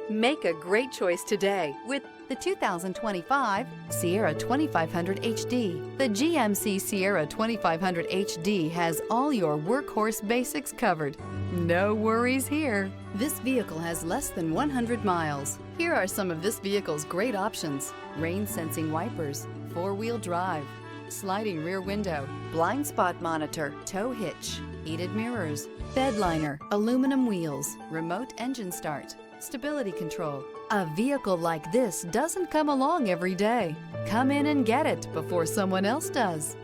Make a great choice today with the 2025 Sierra 2500 HD. The GMC Sierra 2500 HD has all your workhorse basics covered. No worries here. This vehicle has less than 100 miles. Here are some of this vehicle's great options: rain sensing wipers, four-wheel drive, sliding rear window, blind spot monitor, tow hitch, heated mirrors, bed liner, aluminum wheels, remote engine start, stability control. A vehicle like this doesn't come along every day. Come in and get it before someone else does.